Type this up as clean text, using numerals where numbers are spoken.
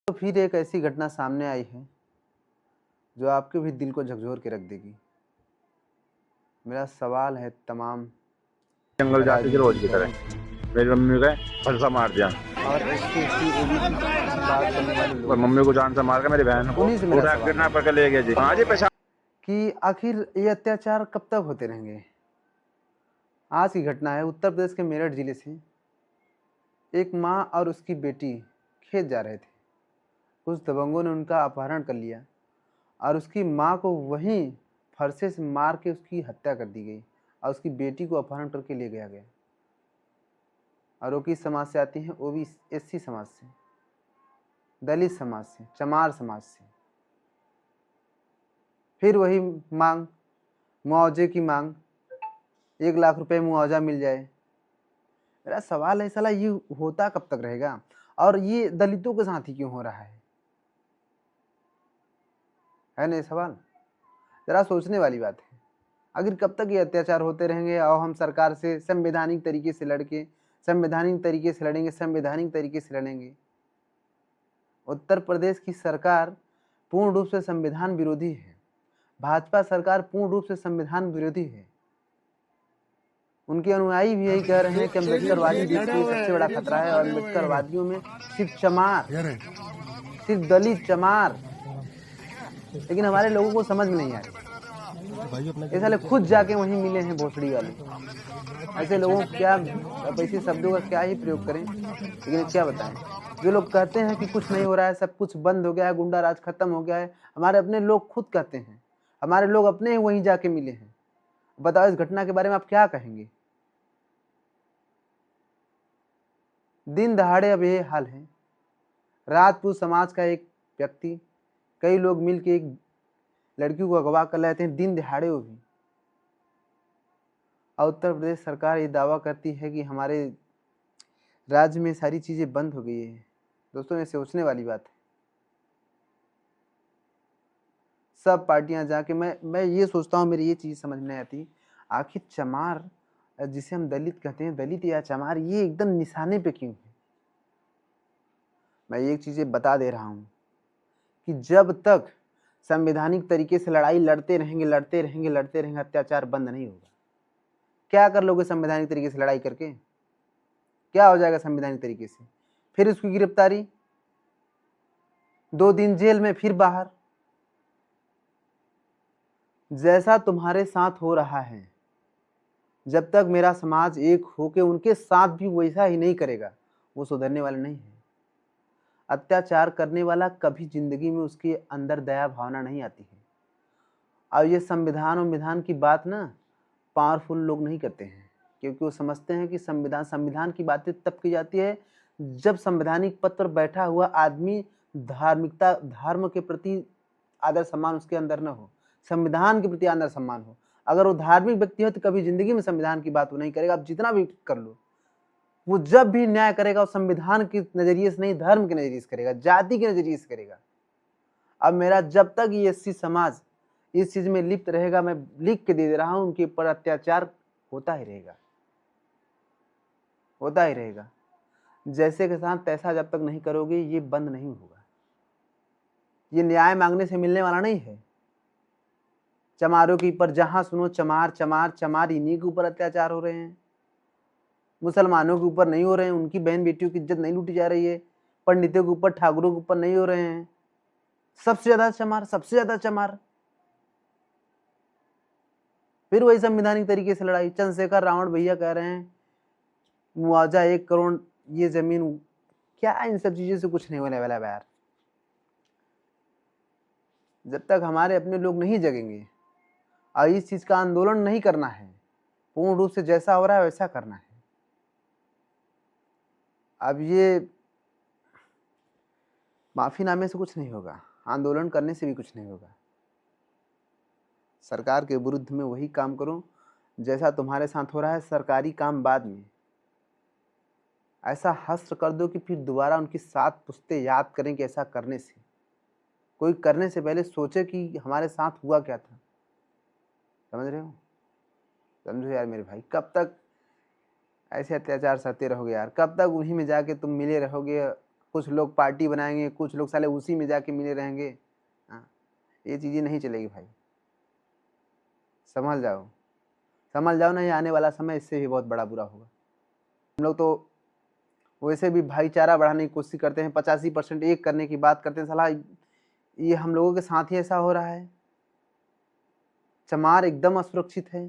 तो फिर एक ऐसी घटना सामने आई है जो आपके भी दिल को झकझोर के रख देगी। मेरा सवाल है तमाम जंगल जाते थे रोज की राजनीतिक तरह। दलों से मेरी मम्मी को फलसा मार दिया और एससी ओबीसी की बात करने वाले और लोगों मम्मी से, को जान से मार के मेरी बहन को उन्हीं से मेरा उठा सवाल गिरना है पड़ के ले गया जी। हाँ जी पेशा कि आखिर ये अत्याचार कब तक होते रहेंगे। आज की घटना है उत्तर प्रदेश के मेरठ जिले से। एक माँ और उसकी बेटी खेत जा रहे थे। कुछ दबंगों ने उनका अपहरण कर लिया और उसकी माँ को वहीं फरसे से मार के उसकी हत्या कर दी गई और उसकी बेटी को अपहरण करके ले गया गया। और वो किस समाज से आती हैं? वो भी एससी समाज से, दलित समाज से, चमार समाज से। फिर वही मांग, मुआवजे की मांग, 1 लाख रुपए मुआवजा मिल जाए। मेरा सवाल है साला ये होता कब तक रहेगा और ये दलितों के साथ ही क्यों हो रहा है ना ये सवाल? जरा सोचने वाली बात है। आखिर कब तक ये अत्याचार होते रहेंगे और हम सरकार से संवैधानिक तरीके से लड़के संवैधानिक तरीके से लड़ेंगे, संवैधानिक तरीके से लड़ेंगे। उत्तर प्रदेश की सरकार पूर्ण रूप से संविधान विरोधी है। भाजपा सरकार पूर्ण रूप से संविधान विरोधी है। उनके अनुयायी भी यही कह रहे हैं कि अम्बेडकरवादी देश के लिए सबसे बड़ा खतरा है और अम्बेडकरवादियों में सिर्फ चमार, सिर्फ दलित चमार। लेकिन हमारे लोगों को समझ में नहीं आ रही। ये साले खुद जाके वहीं मिले हैं भोसड़ी वाले। ऐसे लोगों को क्या, अब ऐसे शब्दों का क्या ही प्रयोग करें, लेकिन क्या बताएं। जो लोग कहते हैं कि कुछ नहीं हो रहा है, सब कुछ बंद हो गया है, गुंडा राज खत्म हो गया है, हमारे अपने लोग खुद कहते हैं। हमारे लोग अपने ही वहीं जाके मिले हैं। बताओ इस घटना के बारे में आप क्या कहेंगे? दिन दहाड़े अब ये हाल है। राजपूत समाज का एक व्यक्ति, कई लोग मिलके एक लड़की को अगवा कर लेते हैं दिन दहाड़े। वो भी और उत्तर प्रदेश सरकार ये दावा करती है कि हमारे राज्य में सारी चीज़ें बंद हो गई है। दोस्तों ये सोचने वाली बात है। सब पार्टियां जाके मैं ये सोचता हूँ, मेरी ये चीज़ समझ में नहीं आती, आखिर चमार जिसे हम दलित कहते हैं, दलित या चमार, ये एकदम निशाने पे क्यों है? मैं एक चीज़ें बता दे रहा हूँ कि जब तक संवैधानिक तरीके से लड़ाई लड़ते रहेंगे, अत्याचार बंद नहीं होगा। क्या कर लोगे संवैधानिक तरीके से लड़ाई करके? क्या हो जाएगा संवैधानिक तरीके से? फिर उसकी गिरफ्तारी, 2 दिन जेल में, फिर बाहर। जैसा तुम्हारे साथ हो रहा है, जब तक मेरा समाज एक होके उनके साथ भी वैसा ही नहीं करेगा, वो सुधरने वाले नहीं है। अत्याचार करने वाला कभी जिंदगी में उसके अंदर दया भावना नहीं आती है। और ये संविधान और विधान की बात ना पावरफुल लोग नहीं करते हैं, क्योंकि वो समझते हैं कि संविधान की बातें तब की जाती है जब संवैधानिक पद पर बैठा हुआ आदमी धार्मिकता, धर्म के प्रति आदर सम्मान उसके अंदर न हो, संविधान के प्रति आदर सम्मान हो। अगर वो धार्मिक व्यक्ति हो तो कभी जिंदगी में संविधान की बात वो नहीं करेगा। आप जितना भी कर लो, वो जब भी न्याय करेगा वो संविधान के नजरिए से नहीं, धर्म के नजरिए से करेगा, जाति के नजरिए से करेगा। अब मेरा जब तक ये एससी समाज इस चीज में लिप्त रहेगा, मैं लिख के दे रहा हूं, उनके ऊपर अत्याचार होता ही रहेगा, होता ही रहेगा। जैसे के साथ तैसा जब तक नहीं करोगे ये बंद नहीं होगा। ये न्याय मांगने से मिलने वाला नहीं है। चमारों के ऊपर जहां सुनो चमार चमार चमार, इन्हीं के ऊपर अत्याचार हो रहे हैं। मुसलमानों के ऊपर नहीं हो रहे हैं, उनकी बहन बेटियों की इज्जत नहीं लूटी जा रही है। पंडितों के ऊपर, ठाकुरों के ऊपर नहीं हो रहे हैं। सबसे ज्यादा चमार, सबसे ज्यादा चमार। फिर वही संवैधानिक तरीके से लड़ाई। चंद्रशेखर रावण भैया कह रहे हैं मुआवजा 1 करोड़, ये जमीन, क्या इन सब चीजों से कुछ नहीं होने वाला यार। जब तक हमारे अपने लोग नहीं जगेंगे और इस चीज का आंदोलन नहीं करना है, पूर्ण रूप से जैसा हो रहा है वैसा करना है। अब ये माफीनामे से कुछ नहीं होगा, आंदोलन करने से भी कुछ नहीं होगा। सरकार के विरुद्ध में वही काम करो जैसा तुम्हारे साथ हो रहा है। सरकारी काम बाद में, ऐसा हश्र कर दो कि फिर दोबारा उनकी 7 पुश्तें याद करें कि ऐसा करने से, कोई करने से पहले सोचे कि हमारे साथ हुआ क्या था। समझ रहे हो? समझो यार मेरे भाई, कब तक ऐसे अत्याचार सहते रहोगे यार? कब तक उन्हीं में जाके तुम मिले रहोगे, कुछ लोग पार्टी बनाएंगे, कुछ लोग साले उसी में जाके मिले रहेंगे। हाँ, ये चीज़ें नहीं चलेगी भाई, समझ जाओ, समझ जाओ, नहीं आने वाला समय इससे भी बहुत बड़ा बुरा होगा। हम लोग तो वैसे भी भाईचारा बढ़ाने की कोशिश करते हैं, 85% एक करने की बात करते हैं, साला ये हम लोगों के साथ ही ऐसा हो रहा है। चमार एकदम असुरक्षित है।